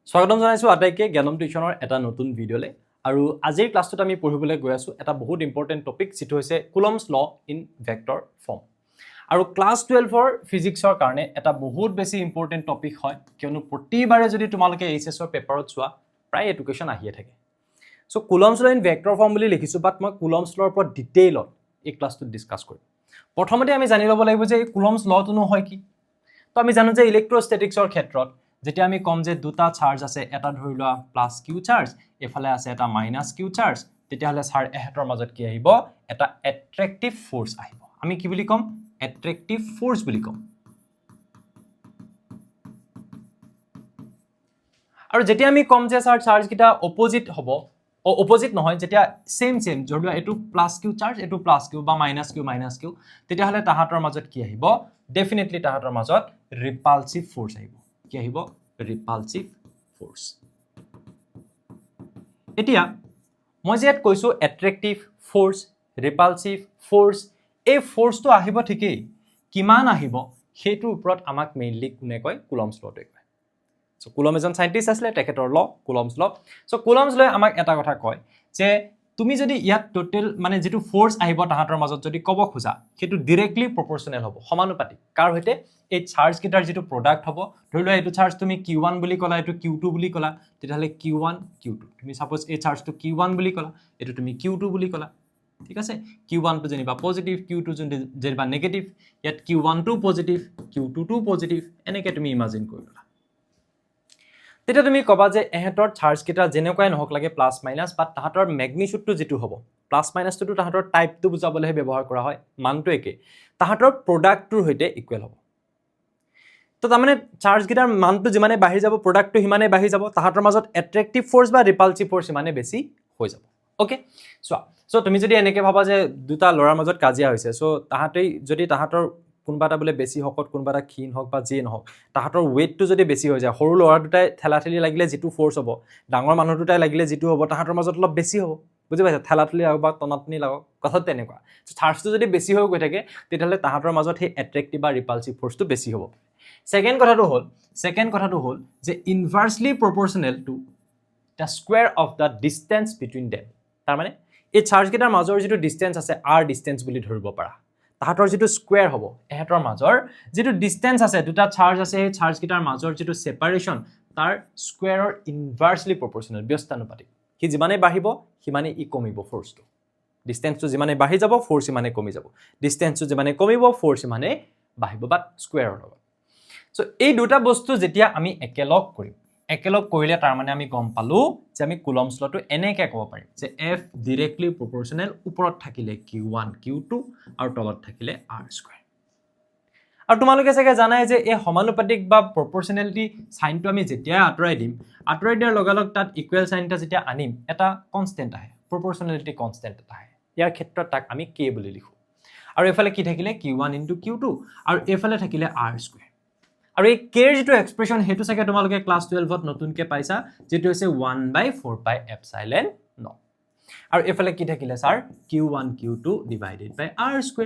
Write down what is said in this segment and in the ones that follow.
স্বাগতম জানাইছো আটাইকে জ্ঞানম টিউচনৰ এটা নতুন ভিডিঅ'লে আৰু আজিৰ ক্লাছটোত আমি পঢ়িবলৈ গৈ আছো এটা বহুত ইম্পৰ্টেন্ট টপিক যেটো হৈছে কুলম্বছ ল ইন ভেক্টৰ ফৰ্ম আৰু ক্লাছ 12 ফিজিক্সৰ কাৰণে এটা বহুত বেছি ইম্পৰ্টেন্ট টপিক হয় কিয়নো প্ৰতিবাৰে যদি তোমালোকে এইচএছৰ পেপাৰত চোৱা প্ৰায় এডুকেশ্যন আহিয়ে থাকে so কুলম্বছ law in vector form বুলি লিখিছো বাট মই কুলম্বছ লৰ ওপৰত ডিটেইলত এই ক্লাছটোত ডিসকাস কৰিম প্ৰথমতে আমি জানি ল'ব লাগিব যে এই কুলম্বছ লটো হয় কি তো আমি জানো যে ইলেক্ট্ৰষ্টেটিক্সৰ ক্ষেত্ৰত যেতিয়া আমি কম যে দুটা চাৰ্জ আছে এটা ধৰি লোৱা প্লাস কিউ চাৰ্জ এফালে আছে এটা মাইনাস কিউ চাৰ্জ তেতিয়াহলে সাৰ এহেতৰ মাজত কি আহিব এটা এট্ৰেক্টিভ ফোৰ্স আহিব আমি কি বুলি কম এট্ৰেক্টিভ ফোৰ্স বুলি কম আৰু যেতিয়া আমি কম যে সাৰ চাৰ্জ কিটা অপোজিট হ'ব অপোজিট নহয় যেতিয়া সেম ধৰি লোৱা এটো প্লাস কিউ চাৰ্জ এটো প্লাস কিউ বা মাইনাস কিউ তেতিয়াহলে তাহাতৰ মাজত কি আহিব ডেফিনেটলি তাহাতৰ মাজত ৰিপালসিভ ফোৰ্স আহিব কি আহিব ৰিপালসিভ ফোৰ্স এতিয়া মই যে কৈছো এট্ৰেক্টিভ ফোৰ্স ৰিপালসিভ ফোৰ্স এই ফোৰ্সটো আহিব ঠিকই কিমান আহিব হেতুৰ ওপৰত আমাক মেইনলি কোনে কয় কুলম্বছ লটো কয় সো কুলম্ব এজন সাইন্টিস্ট আছিল তেখেতৰ ল কুলম্বছ ল সো কুলম্বছ লয় আমাক এটা কথা কয় যে তুমি যদি ইয়াত টোটাল মানে যেটো ফোৰ্স আহিব তাহাতৰ মাজত যদি কব খোজা হেতু ডাইৰেক্টলি প্ৰপৰ্শনেল হ'ব সমানুপাতিক কাৰ হৈতে এই চাৰ্জ কিটাৰ যেটো প্ৰডাক্ট হ'ব ধৰি লোৱা এটো চাৰ্জ তুমি q1 বুলি কলা এটো q2 বুলি কলা তেতিয়াহলে q1 q2 তুমি সাপোজ এই চাৰ্জটো q1 বুলি কলা এটো তুমি q2 বুলি কলা ঠিক আছে q1 টো যেনিবা পজিটিভ q2 যেনিবা নেগেটিভ ইয়াত q1 টো পজিটিভ q2 টো পজিটিভ এনেকে তুমি ইমাজিন কৰিলা তেতিয়া তুমি কবা যে এহেতৰ চাৰ্জ কিটা যেনেকৈ নহক লাগে প্লাস মাইনাস বা তাহাতৰ ম্যাগনিটিউডটো যেটো হ'ব প্লাস মাইনাস টো তাহাতৰ টাইপটো বুজাবলৈ ব্যৱহাৰ কৰা হয় মানটো একে তাহাতৰ প্ৰডাক্টটোৰ হৈতে ইকুৱেল হ'ব তো তাৰমানে চাৰ্জ কিটাৰ মানটো যিমানে বাঢ়ি যাব প্ৰডাক্টটো হিমানে বাঢ়ি যাব তাহাতৰ মাজত এট্ৰেক্টিভ ফোৰ্স বা ৰিপালসিভ ফোৰ্স মানে বেছি হৈ যাব ওকে সো তুমি যদি এনেকে ভাবা যে দুটা লৰাৰ মাজত কাজিয়া হৈছে সো তাহাতেই যদি তাহাতৰ কোনবাটা বলে বেছি হকত কোনবাটা ক্ষীণ হক বা জি নহক তাহাতৰ ওয়েটটো যদি বেছি হৈ যায় সৰু লৰা দুটাই ঠেলাঠেলি লাগিলে যেটো ফোৰ্স হ'ব ডাঙৰ মানুহ দুটাই লাগিলে যেটো হ'ব তাহাতৰ মাজত অলপ বেছি হ'ব বুজি পাইছা ঠেলাঠেলি আৰু বা টনাটনি লাগক কথা তেনেকুৱা চাৰ্জটো যদি বেছি হৈ গৈ থাকে তেতিয়াহলে তাহাতৰ মাজত সেই এট্ৰেক্টিভ বা ৰিপালসিভ ফোৰ্সটো বেছি হ'ব সেকেন্ড কথাটো হল যে ইনভাৰ্সলি প্ৰপৰ্শনেল two the square of the distance between them তাৰ মানে এই চাৰ্জ কিটাৰ মাজৰ যেটো ডিসটেন্স আছে r ডিসটেন্স বুলি ধৰিব পাৰা তাহাতৰ যেটো স্কয়াৰ হ'ব এহেতৰ মাজৰ যেটো ডিসটেন্স আছে দুটা চাৰ্জ আছে এই চাৰ্জ কিটাৰ মাজৰ যেটো সেপাৰেশন তাৰ স্কয়াৰৰ ইনভাৰ্সলি প্ৰপৰ্শনেল ব্যস্তানুপাতিক কি যিমানে বাঢ়িব হিমানে ই কমিব ফোৰ্সটো ডিসটেন্সটো যিমানে বাঢ়ি যাব ফোৰ্স সিমানে কমি যাব ডিসটেন্সটো যিমানে কমিব ফোৰ্স সিমানে বাঢ়িব বাট স্কয়াৰৰ লগত সো এই দুটা বস্তু যেতিয়া আমি একেলগ কৰিলে তাৰ মানে আমি গম পালো যে আমি কুলম্বছ লটো এনেকে ক'ব পাৰিম যে f ডাইৰেক্টলি প্ৰপৰ্শনেল ওপৰত থাকিলে q1 q2 আৰু তলত থাকিলে r2 আৰু তোমালোকে চাগে জানাই যে এই সমানুপাতিক বা প্ৰপৰ্শনেলিটি সাইনটো আমি যেতিয়া আঁতৰাই দিয়াৰ লগালগ তাত ইকুৱেল সাইনটা যেতিয়া আনিম এটা কনস্ট্যান্ট আহে প্ৰপৰ্শনেলিটি কনস্ট্যান্ট আহে ইয়াৰ ক্ষেত্ৰত তাক আমি k বুলি লিখো আৰু এফালে কি থাকিলে q1 * q2 আৰু এফালে থাকিলে r2 আৰু এই k যেটো এক্সপ্ৰেছন হেতু চাগে তোমালোকে ক্লাস 12 ত নতুনকে পাইছা যেটো হৈছে 1/4 pi epsilon 0 আৰু এফালে কি থাকিলে sir q1 q2 divided by r2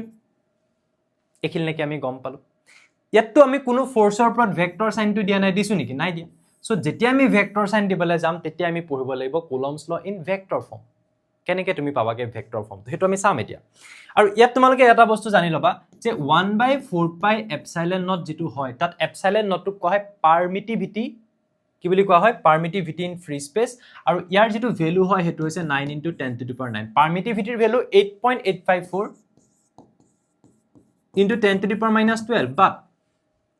এখিল নেকি আমি গম পালো ইয়াতটো আমি কোনো ফোৰ্সৰ ওপৰত ভেক্টৰ সাইনটো দিয়া নাই দিছো নেকি নাই দিয়া সো যেতিয়া আমি ভেক্টৰ সাইন দিবলৈ যাম তেতিয়া আমি পঢ়িব লাগিব কুলম্বছ ল ইন ভেক্টৰ ফৰ্ম কেনেকে তুমি পাবাগে ভেক্টৰ ফৰ্ম হেতু আমি চাম এতিয়া আৰু ইয়াত তোমালোকে এটা বস্তু জানি লবা যে 1/4 pi epsilon 0 যেটো হয় তাত epsilon 0 টো কোৱা হয় পাৰমিটিভিটি কি বুলি কোৱা হয় পাৰমিটিভিটি ইন ফ্ৰী স্পেস আৰু ইয়াৰ যেটো ভ্যালু হয় হেতু হৈছে 9 * 10^9 পাৰমিটিভিটিৰ value 8.854 into 10^-12 but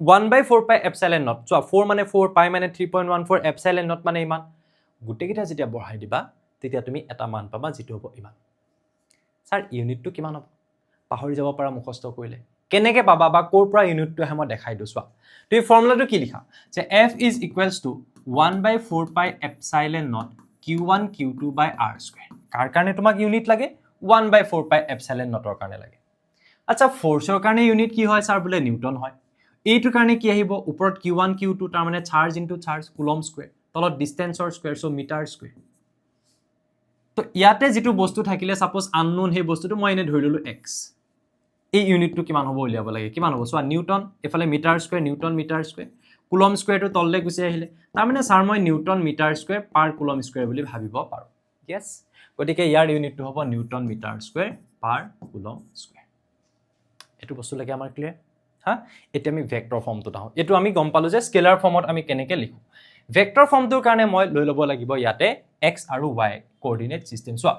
1/4 pi epsilon 0 so 4 মানে 4 pi মানে 3.14 epsilon 0 মানে ইমান গুটেকিটা যেতিয়া বঢ়াই দিবা তেতিয়া তুমি এটা মান পাবা যেটো হ'ব ইমান স্যাৰ ইউনিটটো কিমান হ'ব পাহৰি যাব পাৰা মুখস্থ কৰিলে কেনেকে পাবা বা কোৰ পৰা ইউনিটটো হেম দেখাই দুছৱা তো এই ফৰ্মুলাটো কি লিখা যে f is equals to 1/4 pi epsilon 0 q1 q2 by r2 কাৰ কাৰণে তোমাক ইউনিট লাগে 1/4 pi epsilon 0 ৰ কাৰণে লাগে আচ্ছা ফোৰ্সৰ কাৰণে ইউনিট কি হয় স্যাৰ বলে নিউটন হয় এইটোৰ কাৰণে কি আহিব ওপৰত q1 q2 তাৰ মানে charge into charge coulomb square তলত ডিসটেন্সৰ স্কয়াৰ সো মিটাৰ স্কয়াৰ তো ইয়াতে যেটো বস্তু থাকিলে সাপোজ আননোন হে বস্তুটো মই এনে ধৰি ললো x এই ইউনিটটো কিমান হ'ব উলিয়াব লাগে কিমান হ'ব সো নিউটন এফালে metre square newton metre square coulomb স্কোৱাৰটো তললৈ গুচি আহিলে তাৰমানে ছাৰ মই newton metre square per coulomb square বুলি ভাবিব পাৰোঁ ইয়েছ গতিকে ইয়াৰ ইউনিটটো হ'ব newton metre square per coulomb square এইটো বস্তুলৈকে আমাৰ ক্লিয়াৰ হা এতিয়া আমি ভেক্টৰ ফৰ্মটোত আহোঁ এইটো আমি গম পালোঁ যে স্কেলাৰ ফৰ্মত আমি কেনেকৈ লিখোঁ ভেক্টৰ ফৰ্মটোৰ কাৰণে মই লৈ ল'ব লাগিব ইয়াতে এক্স আৰু ৱাই কোঅৰ্ডিনেট ছিষ্টেম চোৱা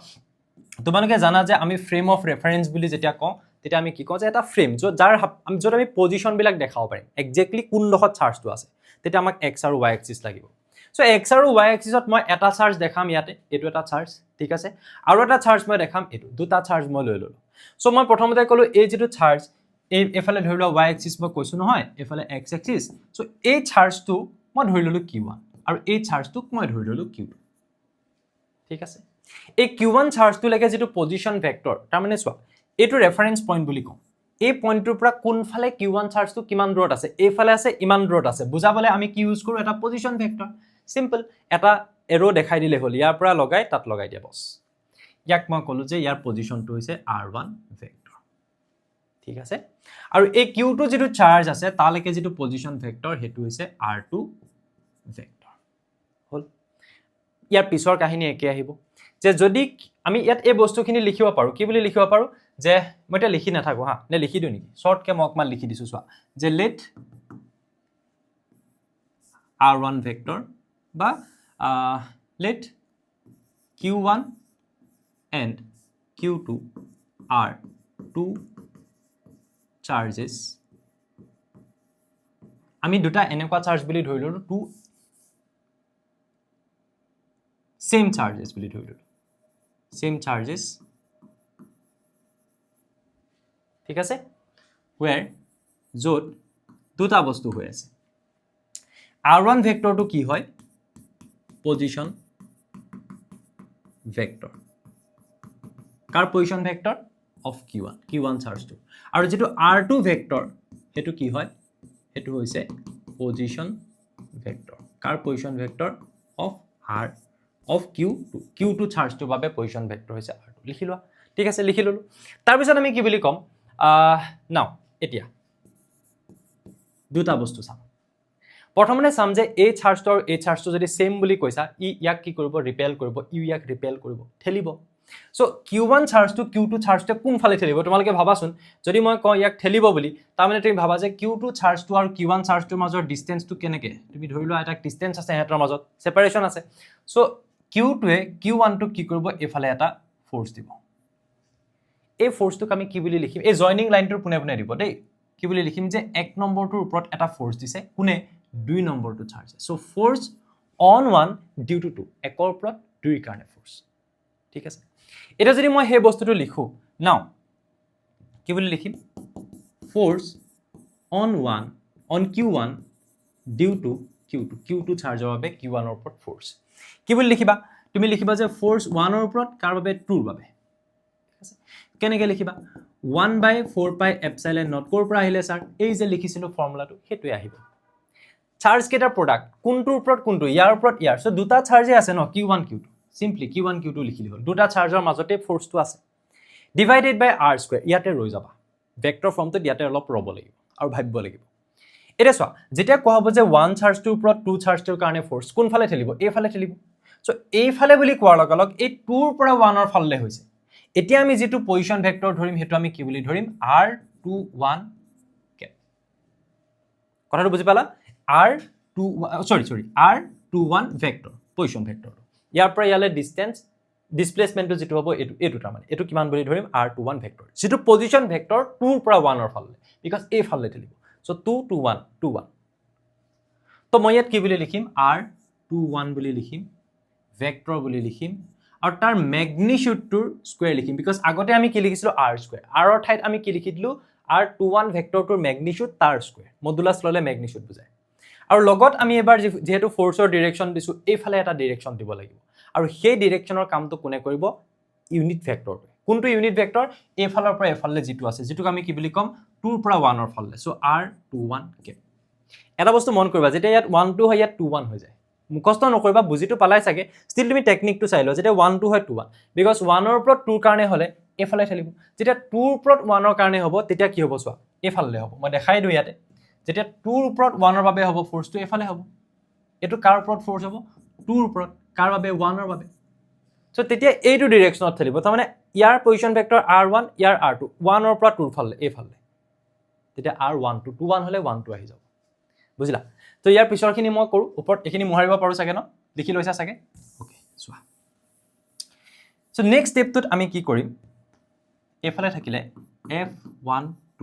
তোমালোকে জানা যে আমি ফ্ৰেম অফ ৰেফাৰেঞ্চ বুলি যেতিয়া কওঁ তেতিয়া আমি কি কওঁ যে এটা ফ্ৰেম য'ত আমি পজিশ্যনবিলাক দেখাব পাৰিম একজেক্টলি কোনডোখৰত চাৰ্জটো আছে তেতিয়া আমাক এক্স আৰু ৱাই এক্সিছ লাগিব চ' এক্স আৰু ৱাই এক্সিছত মই এটা চাৰ্জ দেখাম ইয়াতে এইটো এটা চাৰ্জ ঠিক আছে আৰু এটা চাৰ্জ মই দেখাম এইটো দুটা চাৰ্জ মই লৈ ল'লোঁ চ' মই প্ৰথমতে ক'লোঁ এই যিটো চাৰ্জ এইফালে ধৰি লোৱা ৱাই এক্সিছ মই কৈছোঁ নহয় এইফালে এক্স এক্সিছ চ' এই চাৰ্জটো মই ধৰি ল'লোঁ Q1 আৰু এই চাৰ্জটোক মই ধৰি ল'লোঁ Q2 ঠিক আছে এই Q1 চাৰ্জটোলৈকে যিটো পজিশ্যন ভেক্টৰ তাৰমানে চোৱা এইটো ৰেফাৰেঞ্চ পইণ্ট বুলি কওঁ এই পইণ্টটোৰ পৰা কোনফালে Q1 চাৰ্জটো কিমান দূৰত আছে এইফালে আছে ইমান দূৰত আছে বুজাবলৈ আমি কি ইউজ কৰোঁ এটা পজিশ্যন ভেক্টৰ চিম্পল এটা এৰো দেখাই দিলে হ'ল ইয়াৰ পৰা লগাই তাত লগাই দিয়া বছ ইয়াক মই ক'লোঁ যে ইয়াৰ পজিশ্যনটো হৈছে R1 ভেক্টৰ ঠিক আছে আৰু এই Q2 যিটো চাৰ্জ আছে তালৈকে যিটো পজিশ্যন ভেক্টৰ সেইটো হৈছে R2 ভেক্টৰ হ'ল ইয়াৰ পিছৰ কাহিনী একে আহিব যে যদি আমি ইয়াত এই বস্তুখিনি লিখিব পাৰোঁ কি বুলি লিখিব পাৰোঁ যে মই এটা লিখি নাথাকোঁ হা নে লিখি দিওঁ নেকি শ্বৰ্টকৈ মই অকণমান লিখি দিছোঁ চোৱা যে লেট R1 ভেক্টৰ বা late Q1 and Q2 are two charges আমি দুটা এনেকুৱা চাৰ্জ বুলি ধৰি ল'লোঁ টু same charges বুলি ধৰি ল'লোঁ same charges ঠিক আছে where য'ত দুটা বস্তু হৈ আছে R1 ভেক্টৰটো কি হয় position vector car position vector of Q1 চাৰ্জটো আৰু যিটো R2 ভেক্টৰ সেইটো কি হয় সেইটো হৈছে position vector car position vector of Q2 চাৰ্জটোৰ বাবে পজিশ্যন ভেক্টৰ হৈছে R2 লিখি লোৱা ঠিক আছে লিখি ল'লোঁ তাৰপিছত আমি কি বুলি ক'ম নাও এতিয়া দুটা বস্তু চাম প্ৰথমতে চাম যে এই চাৰ্জটো আৰু এই চাৰ্জটো যদি সেম বুলি কৈছা ইয়াক কি কৰিব ৰিপেল কৰিব ইয়াক ৰিপেল কৰিব ঠেলিব চ' Q1 চাৰ্জটো Q2 চাৰ্জটো কোনফালে ঠেলিব তোমালোকে ভাবাচোন যদি মই কওঁ ইয়াক ঠেলিব বুলি তাৰমানে তুমি ভাবা যে Q2 চাৰ্জটো আৰু Q1 চাৰ্জটোৰ মাজৰ ডিষ্টেঞ্চটো কেনেকৈ তুমি ধৰি লোৱা এটা ডিষ্টেঞ্চ আছে সিহঁতৰ মাজত ছেপাৰেশ্যন আছে চ' Q2ৱে Q1টোক কি কৰিব এইফালে এটা ফ'ৰ্চ দিব এই ফ'ৰ্চটোক আমি কি বুলি লিখিম এই জইনিং লাইনটোৰ পোনে পোনে দিব দেই কি বুলি লিখিম যে 1 নম্বৰটোৰ ওপৰত এটা ফ'ৰ্চ দিছে কোনে 2 নম্বৰটো চাৰ্জ চ' ফ'ৰ্চ অন 1 ডিউ টু 2 একৰ ওপৰত 2ৰ কাৰণে ফ'ৰ্চ ঠিক আছে এটা যদি মই সেই বস্তুটো লিখোঁ নাও কি বুলি লিখিম force on Q1 due to Q2 চাৰ্জৰ বাবে Q1ৰ ওপৰত ফ'ৰ্চ কি বুলি লিখিবা তুমি লিখিবা যে ফ'ৰ্চ 1ৰ ওপৰত কাৰ বাবে 2ৰ বাবে ঠিক আছে কেনেকৈ লিখিবা 1/4 পাই এপচাইলন নট ক'ৰ পৰা আহিলে ছাৰ এই যে লিখিছিলোঁ ফৰ্মুলাটো সেইটোৱে আহিব চাৰ্জ কেইটাৰ প্ৰডাক্ট কোনটোৰ ওপৰত কোনটো ইয়াৰ ওপৰত ইয়াৰ চ' দুটা চাৰ্জে আছে ন Q1 Q2 simply Q1 Q2 লিখিলি হ'ল দুটা চাৰ্জৰ মাজতে ফ'ৰ্চটো আছে ডিভাইডেড বাই R² ইয়াতে ৰৈ যাবা ভেক্টৰ ফৰ্মটোত ইয়াতে অলপ ৰ'ব লাগিব আৰু ভাবিব লাগিব এতিয়া চোৱা যেতিয়া কোৱা হ'ব যে 1 চাৰ্জটোৰ ওপৰত 2 চাৰ্জটোৰ কাৰণে ফ'ৰ্চ কোনফালে ঠেলিব এইফালে ঠেলিব চ' এইফালে বুলি কোৱাৰ লগে লগে এই 2ৰ পৰা 1ৰ ফালে হৈছে এতিয়া আমি যিটো পজিশ্যন ভেক্টৰ ধৰিম সেইটো আমি কি বুলি ধৰিম R21 কেপ কথাটো বুজি পালা R21 ভেক্টৰ পজিশ্যন ভেক্টৰটো ইয়াৰ পৰা ইয়ালে ডিসপ্লেসমেন্টটো যেটো হ'ব এইটো তাৰমানে এইটো কিমান বুলি ধৰিম R21 ভেক্টৰ যেটো পজিশ্যন ভেক্টৰ 2 পৰা 1 ৰ ফালে বিকজ এই ফালে ঠেলিব সো 2 to 1 2 1 তো মই ইয়াত কি বুলি লিখিম R21 বুলি লিখিম ভেক্টৰ বুলি লিখিম আৰু তাৰ ম্যাগনিটিউডটোৰ স্কয়াৰ লিখিম বিকজ আগতে আমি কি লিখিছিলো R স্কয়াৰ R ৰ ঠাইত আমি কি লিখিদিলো R21 ভেক্টৰটোৰ ম্যাগনিটিউড তাৰ স্কয়াৰ মডুলাস ললে ম্যাগনিটিউড বুজায় আৰু লগত আমি এবাৰ যেহেতু ফোৰ্সৰ ডাইৰেকশন দিছো এইফালে এটা ডাইৰেকশন দিব লাগিব আৰু সেই ডাইৰেকশনৰ কামটো কোনে কৰিব ইউনিট ভেক্টৰ কোনটো ইউনিট ভেক্টৰ এইফালৰ পৰা এফালে যেটো আছে যেটোক আমি কি বুলি কম 2 পৰা 1 ৰ ফালে সো R21 কে এটা বস্তু মন কৰিবা যেতিয়া ইয়াত 1 2 হয় ইয়াত 2 1 হৈ যায় মুখস্থ নকৰিবা বুজিটো পালাই চাগে ষ্টিল তুমি টেকনিকটো চাই ল যেতিয়া 1 2 হয় 2 1 বিকজ 1 ৰ ওপৰত 2 কাৰণে হলে এফালে ঠেলিব যেতিয়া 2 ৰ ওপৰত 1 ৰ কাৰণে হ'ব তেতিয়া কি হ'ব চোৱা এফালে হ'ব মই দেখাই দিও ইয়াতে যেতিয়া 2 ৰ ওপৰত 1 ৰ বাবে হ'ব ফোৰ্সটো এফালে হ'ব এটো কাৰ ওপৰত ফোৰ্স হ'ব 2 ৰ ওপৰত কাৰ বাবে 1 ৰ বাবে সো তেতিয়া এইটো ডাইৰেকশনত থাকিব তাৰ মানে ইয়াৰ পজিশন ভেক্টৰ r1 ইয়াৰ r2 1 ৰ পৰা 2 ৰ ফালে এফালে তেতিয়া r1 to 2 1 হলে 1 2 আহি যাব বুজিলা তো ইয়াৰ পিছৰখিনি মই কৰো ওপৰত এখিনি মোহাৰিব পাৰো চাগে ন লিখি লৈছা চাগে ওকে চোৱা সো নেক্সট স্টেপটোত আমি কি কৰিম এফালে থাকিলে f12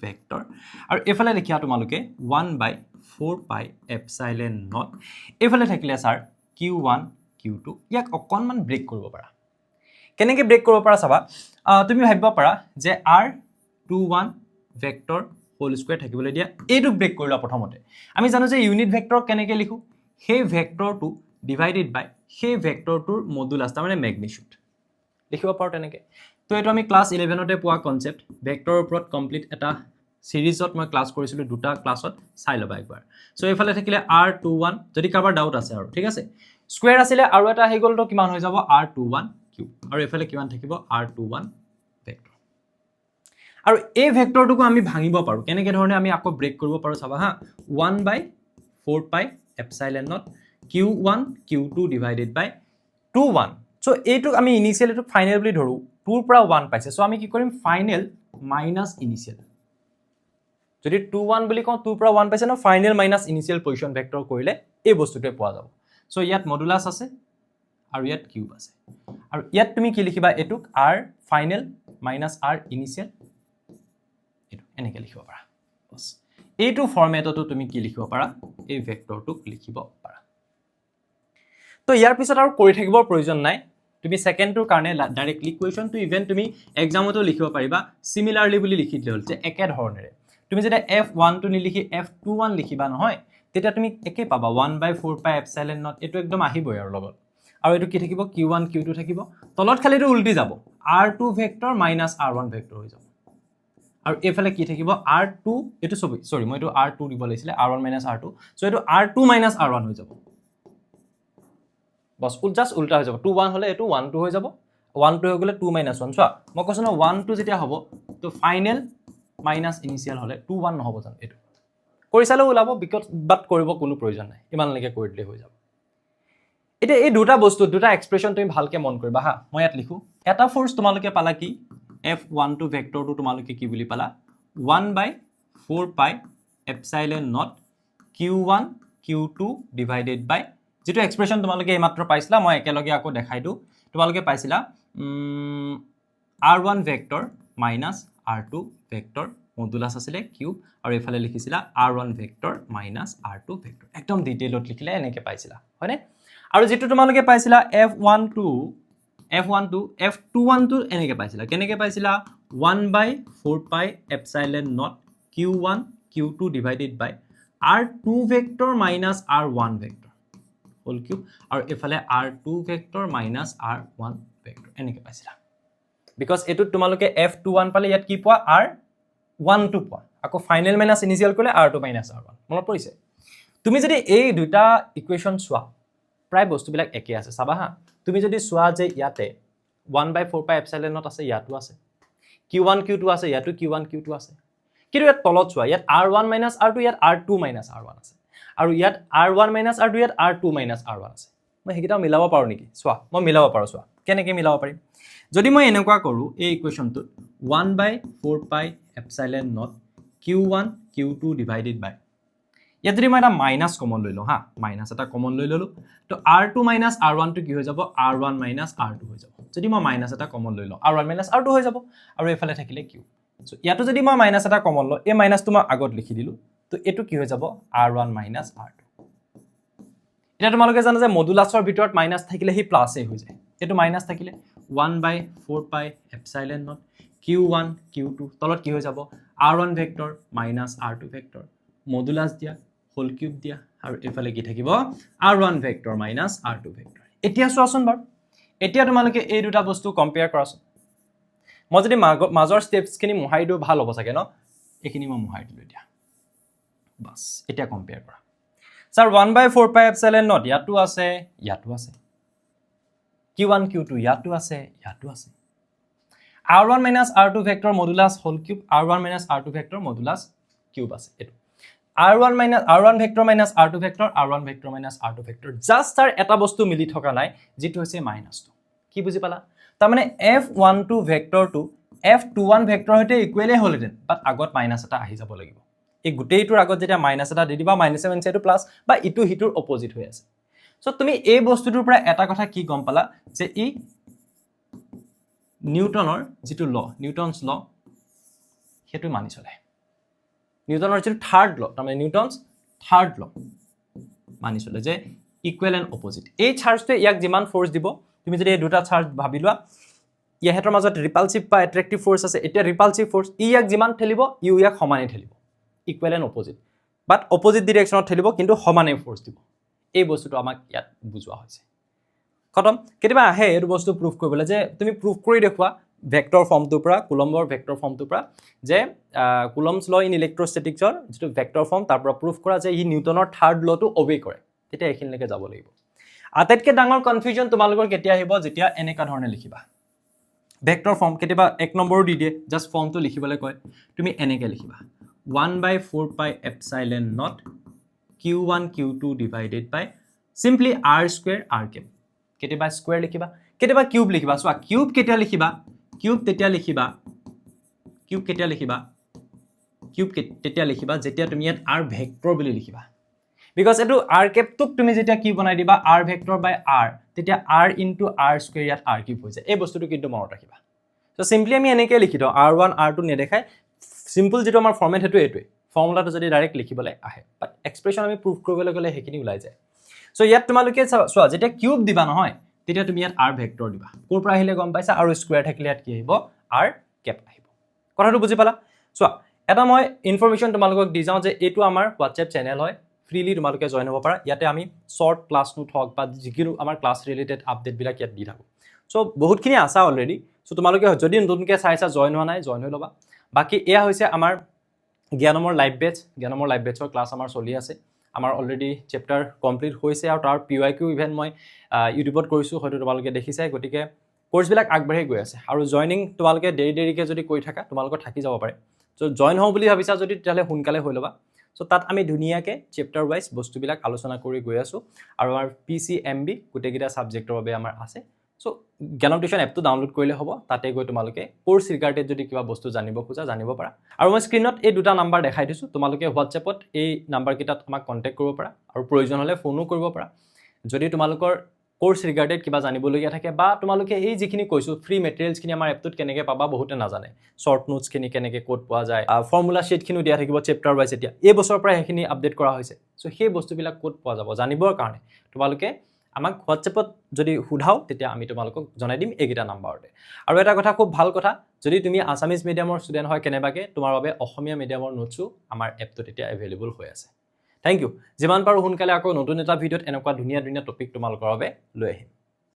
ভেক্টৰ আৰু এফালে লিখিয়া তোমালোকে 1/4 পাই এপসাইলন নট এফালে থাকিলে স্যাৰ q1 q2 ইয়াক অকনমান ব্ৰেক কৰিব পাৰা কেনেকৈ ব্ৰেক কৰিব পাৰা চাবা তুমি ভাবিব পাৰা যে r21 ভেক্টৰ হোল স্কয়াৰ থাকিবলৈ দিয়া এইটো ব্ৰেক কৰিলা প্ৰথমতে আমি জানো যে ইউনিট ভেক্টৰ কেনেকৈ লিখো সেই ভেক্টৰটো ডিভাইডেড বাই সেই ভেক্টৰটোৰ মডুলাস তাৰ মানে ম্যাগনিটিউড লিখিব পাৰো তেনেকৈ তো এটো আমি ক্লাস 11 তে পোৱা কনসেপ্ট ভেক্টৰৰ ওপৰত কমপ্লিট এটা সিৰিজত মই ক্লাস কৰিছিলো দুটা ক্লাসত চাই লবা একবাৰ সো এফালে থাকিলে r21 যদি কাবাৰ ডাউট আছে আৰু ঠিক আছে স্কয়াৰ আছিলে আৰু এটা আহি গল তো কিমান হৈ যাব r21 কিউব আৰু এফালে কিমান থাকিব r21 ভেক্টৰ আৰু এই ভেক্টৰটোকো আমি ভাঙিব পাৰো কেনেকৈ ধৰণে আমি আকৌ ব্ৰেক কৰিব পাৰো চাবা হা 1/4 pi epsilon not q1 q2 divided by 2 1 so এইটো আমি ইনিশিয়াল এটো ফাইনাল বুলি ধৰো 2 ৰ পৰা 1 পাইছে সো আমি কি কৰিম ফাইনাল মাইনাস ইনিশিয়াল যদি 2 1 বুলি কওঁ 2 ৰ পৰা 1 পাইছে ন final minus initial position vector কৰিলে এই বস্তুটোৱে পোৱা যাব সো ইয়াত মডুলাস আছে আৰু ইয়াত কিউব আছে আৰু ইয়াত তুমি কি লিখিবা এটুক r final minus r initial এটো এনেকৈ লিখিব পাৰা বস এইটো ফৰম্যাটতো তুমি কি লিখিব পাৰা এই ভেক্টৰটোক লিখিব পাৰা তো ইয়াৰ পিছত আৰু কৰি থাকিবৰ প্ৰয়োজন নাই তুমি সেকেন্ডটোৰ কাৰণে ডাইৰেক্ট ইকুৱেশনটো ইভেন তুমি এক্সামতো লিখিব পাৰিবা সিমিলাৰলি বুলি লিখি দিলে হ'ল যে একে ধৰণেৰে তুমি যেটা f1 টো নিলিখি f21 লিখিবা নহয় তেতিয়া তুমি একে পাবা 1/4 পাই এপসাইলন নট এটো একদম আহিবই আৰু লগত আৰু এটো কি থাকিব q1 q2 থাকিব তলত খালি এটো উল্টি যাব r2 vector minus r1 vector হৈ যাব আৰু এফালে কি থাকিব r2 এটো সৰি মই এটো r2 দিব লাগিছিলে r1 মাইনাস r2 সো এটো r2 মাইনাস r1 হৈ যাব বস জাস্ট উল্টা হৈ যাব 2 1 হলে এটো 1 2 হৈ যাব 1 2 হৈ গলে 2 1 চোৱা মই কৈছো না 1 2 যেতিয়া হ'ব তো ফাইনাল মাইনাস ইনিশিয়াল হলে 2 1 নহব জানো এটো কৰিছালে ওলাব বিকজ বাট কৰিব কোনো প্ৰয়োজন নাই ইমান লাগে কৰি দিলে হৈ যাব এটা এই দুটা বস্তু দুটা এক্সপ্ৰেছন তুমি ভালকে মন কৰিবা হা মই ইয়াত লিখো এটা ফোৰ্স তোমালোকে পালা কি f12 ভেক্টৰটো তোমালোকে কি বুলি পালা 1/4 pi epsilon not q1 q2 divided বাই যেটো এক্সপ্ৰেছন তোমালোকে এইমাত্ৰ পাইছিলা মই একেলগে আকৌ দেখাই দিও তোমালোকে পাইছিলা r1 vector minus r2 vector modulus আছিলে কিউব আৰু এফালে লিখিছিলা r1 vector minus r2 vector একদম ডিটেইলত লিখিলে এনেকৈ পাইছিলা হয়নে আৰু যেটো তোমালোকে পাইছিলা f12 f21 টো এনেকৈ পাইছিলা কেনেকৈ পাইছিলা 1/4 pi epsilon not q1 q2 divided by r2 vector minus r1 vector whole cube আৰু এফালে r2 vector minus r1 vector এনেকৈ পাইছিলা বিকজ এটো তোমালোকে f21 পালে ইয়াত কি পোৱা r1 টো পোৱা আকৌ ফাইনাল মাইনাস ইনিশিয়াল কৰিলে r2 মাইনাস r1 মনত পৰিছে তুমি যদি এই দুটা ইকুৱেশন চোৱা প্ৰায় বস্তুবিলাক একে আছে চাবা হা তুমি যদি চোৱা যে ইয়াতে 1/4 পাই এপসাইলন নট আছে ইয়াতো আছে q1 q2 আছে ইয়াতো q1 q2 আছে কিন্তু ইয়াত তলত চোৱা ইয়াত r1 মাইনাস r2 ইয়াত r2 মাইনাস r1 আছে আৰু ইয়াত r1 মাইনাস r2 ইয়াত r2 মাইনাস r1 আছে মই হেকিটা মিলাব পাৰো নেকি চোৱা মই মিলাব পাৰো চোৱা কেনেকৈ মিলাব পাৰিম যদি মই এনেকুৱা কৰো এই ইকুৱেশনটো 1/4 pi epsilon not q1 q2 divided বাই ইয়াত যদি মই এটা মাইনাস কমন লৈ লও হা মাইনাস এটা কমন লৈ ললো তো r2 মাইনাস r1 টো কি হৈ যাব r1 মাইনাস r2 হৈ যাব যদি মই মাইনাস এটা কমন লৈ লও r1 মাইনাস r2 হৈ যাব আৰু এফালে থাকিলে q সো ইয়াতো যদি মই মাইনাস এটা কমন লও এই মাইনাসটো মই আগত লিখি দিলো তো এটো কি হৈ যাব r1 মাইনাস r2 এটা তোমালোকে জানো যে মডুলাসৰ ভিতৰত মাইনাস থাকিলে হি প্লাসে হৈ যায় এটো মাইনাস থাকিলে 1/4 pi epsilon not q1 q2 তলত কি হৈ যাব r1 vector minus r2 vector modulus দিয়া হোল কিউব দিয়া আৰু এফালে কি থাকিব r1 vector minus r2 vector এতিয়া চোৱাচোন বাৰু এতিয়া তোমালোকে এই দুটা বস্তু কম্পেয়াৰ কৰাচোন মই যদি মাজৰ স্টেপস খিনি মোহাই দিও ভাল হ'ব চাগে ন এখিনি মই মোহাই দিলো এতিয়া বাস এতিয়া কম্পেয়াৰ কৰা স্যাৰ 1/4 পাই এপসাইলন নট ইয়াতো আছে q1 q2 ইয়াতো আছে r1 minus r2 vector modulus whole cube r1 minus r2 vector modulus cube আছে এটো R1 vector minus R2 vector, R1 vector minus R2 vector, just তাৰ এটা বস্তু মিলি থকা নাই, যিটো হৈছে মাইনাছটো। কি বুজি পালা? তাৰমানে F12 ভেক্টৰটো F21 ভেক্টৰ সৈতে ইকুৱেলে হ'লহেঁতেন, বাট আগত মাইনাছ এটা আহি যাব লাগিব। এই গোটেইটোৰ আগত যেতিয়া মাইনাছ এটা দি দিবা, মাইনাছে মাইনাছে এইটো প্লাছ বা ইটো সিটোৰ অপজিট হৈ আছে। চ' তুমি এই বস্তুটোৰ পৰা এটা কথা কি গম পালা, যে ই নিউটনৰ যিটো ল, নিউটনছ ল, সেইটো মানি চলে। নিউটনৰ যিটো থাৰ্ড ল, তাৰমানে নিউটনছ থাৰ্ড ল মানি চলে, যে ইকুৱেল এণ্ড অপজিট। এই চাৰ্জটোৱে ইয়াক যিমান ফ'ৰ্চ দিব, তুমি যদি এই দুটা চাৰ্জ ভাবি লোৱা, ইয়াহঁতৰ মাজত ৰিপালচিভ বা এট্ৰেক্টিভ ফ'ৰ্চ আছে, এতিয়া ৰিপালচিভ ফ'ৰ্চ, ই ইয়াক যিমান ঠেলিব, ইও ইয়াক সমানেই ঠেলিব, equal and opposite, but opposite ডিৰেকশ্যনত ঠেলিব, কিন্তু সমানেই ফ'ৰ্চ দিব। এই বস্তুটো আমাক ইয়াত বুজোৱা হৈছে। খতম। কেতিয়াবা আহে এইটো বস্তু প্ৰুফ কৰিবলৈ, যে তুমি প্ৰুফ কৰি দেখুওৱা ভেক্টৰ ফৰ্মটোৰ পৰা, কুলম্বৰ ভেক্টৰ ফৰ্মটোৰ পৰা, যে কুলম্বছ ল ইন ইলেক্ট্ৰষ্টেটিক্সৰ যিটো ভেক্টৰ ফৰ্ম, তাৰ পৰা প্ৰুফ কৰা যে ই নিউটনৰ থাৰ্ড লটো অবে কৰে, তেতিয়া এইখিনিলৈকে যাব লাগিব। আটাইতকৈ ডাঙৰ কনফিউজন তোমালোকৰ কেতিয়া আহিব, যেতিয়া এনেকুৱা ধৰণে লিখিবা ভেক্টৰ ফৰ্ম, কেতিয়াবা 1 নম্বৰো দি দিয়ে, জাষ্ট ফৰ্মটো লিখিবলৈ কয়, তুমি এনেকৈ লিখিবা 1/4 pi epsilon not Q1 Q2 divided by simply R square R cube. কেতিয়াবা স্কুৱেৰ লিখিবা, কেতিয়াবা কিউব লিখিবা। চোৱা কিউব কেতিয়া লিখিবা, কিউব তেতিয়া লিখিবা যেতিয়া তুমি ইয়াত R ভেক্টৰ বুলি লিখিবা। বিকজ এইটো R কেপটোক তুমি যেতিয়া কি বনাই দিবা, R ভেক্টৰ বাই R, তেতিয়া R ইনটু R স্কুৱেৰ ইয়াত R কিউব হৈ যায়। এই বস্তুটো কিন্তু মনত ৰাখিবা। চ' চিম্পলি আমি এনেকৈ লিখি দিওঁ, R1 R2 নেদেখাই, চিম্পল যিটো আমাৰ ফৰ্মেট সেইটো এইটোৱে, ফৰ্মুলাটো যদি ডাইৰেক্ট লিখিবলৈ আহে, বাট এক্সপ্ৰেশ্যন আমি প্ৰুফ কৰিবলৈ গ'লে সেইখিনি ওলাই যায়। চ' ইয়াত তোমালোকে চোৱা, যেতিয়া কিউব দিবা নহয়, তেতিয়া তুমি ইয়াত R ভেক্টৰ দিবা। ক'ৰ পৰা আহিলে গম পাইছা, আৰু স্কুৱেৰ থাকিলে ইয়াত কি আহিব, R কেপ আহিব। কথাটো বুজি পালা? চোৱা, এটা মই ইনফৰমেশ্যন তোমালোকক দি যাওঁ, যে এইটো আমাৰ হোৱাটছএপ চেনেল হয়, ফ্ৰীলি তোমালোকে জইন হ'ব পাৰা। ইয়াতে আমি শ্বৰ্ট ক্লাছ নোট হওক বা যিকোনো আমাৰ ক্লাছ ৰিলেটেড আপডেটবিলাক ইয়াত দি থাকোঁ। চ' বহুতখিনি আছা অলৰেডি। চ' তোমালোকে যদি নতুনকৈ চাইছা, জইন হোৱা নাই, জইন হৈ ল'বা। বাকী এয়া হৈছে আমাৰ জ্ঞানমৰ লাইভ বেটছ, জ্ঞানমৰ লাইভ বেটছৰ ক্লাছ আমাৰ চলি আছে। আমাৰ অলৰেডি চেপ্টাৰ কমপ্লিট হৈছে, আৰু তাৰ PYQ ইভেণ্ট মই ইউটিউবত কৰিছোঁ, হয়তো তোমালোকে দেখিছাই। গতিকে কোৰ্চবিলাক আগবাঢ়ি গৈ আছে, আৰু জইনিং তোমালোকে দেৰিকৈ যদি কৰি থাকা, তোমালোকৰ থাকি যাব পাৰে। চ' জইন হওঁ বুলি ভাবিছা যদি, তেতিয়াহ'লে সোনকালে হৈ ল'বা। চ' তাত আমি ধুনীয়াকৈ চেপ্টাৰ ৱাইজ বস্তুবিলাক আলোচনা কৰি গৈ আছোঁ, আৰু আমাৰ PCMB গোটেইকেইটা ছাবজেক্টৰ বাবে আমাৰ আছে। চ' জ্ঞানম টিউশ্যন এপটো ডাউনলোড কৰিলে হ'ব, তাতে গৈ তোমালোকে কোৰ্চ ৰিগাৰ্ডেড যদি কিবা বস্তু জানিব খোজা, জানিব পাৰা। আৰু মই স্ক্ৰীণত এই দুটা নাম্বাৰ দেখাই দিছোঁ, তোমালোকে হোৱাটছএপত এই নাম্বাৰকেইটাত আমাক কণ্টেক্ট কৰিব পাৰা, আৰু প্ৰয়োজন হ'লে ফোনো কৰিব পাৰা। যদি তোমালোকৰ কোৰ্চ ৰিগাৰ্ডেড কিবা জানিবলগীয়া থাকে, বা তোমালোকে এই যিখিনি কৈছোঁ ফ্ৰী মেটেৰিয়েলছখিনি আমাৰ এপটোত কেনেকৈ পাবা, বহুতে নাজানে। শ্বৰ্ট নোটছখিনি কেনেকৈ ক'ত পোৱা যায়, ফৰ্মুলা শ্বীটখিনিও দিয়া থাকিব চেপ্টাৰ ৱাইজ। এতিয়া এই বছৰৰ পৰা সেইখিনি আপডেট কৰা হৈছে। চ' সেই বস্তুবিলাক ক'ত পোৱা যাব জানিবৰ কাৰণে তোমালোকে আমাক হোৱাটছএপত যদি সোধাও, তেতিয়া আমি তোমালোকক জনাই দিম এইকেইটা নাম্বাৰতে। আৰু এটা কথা, খুব ভাল কথা, যদি তুমি আছামিজ মিডিয়ামৰ ষ্টুডেণ্ট হয় কেনেবাকৈ, তোমাৰ বাবে অসমীয়া মিডিয়ামৰ নোটছো আমাৰ এপটোত এতিয়া এভেইলেবল হৈ আছে। Thank you. যিমান পাৰোঁ সোনকালে আকৌ নতুন এটা ভিডিঅ'ত এনেকুৱা ধুনীয়া ধুনীয়া টপিক তোমালোকৰ বাবে লৈ আহিম।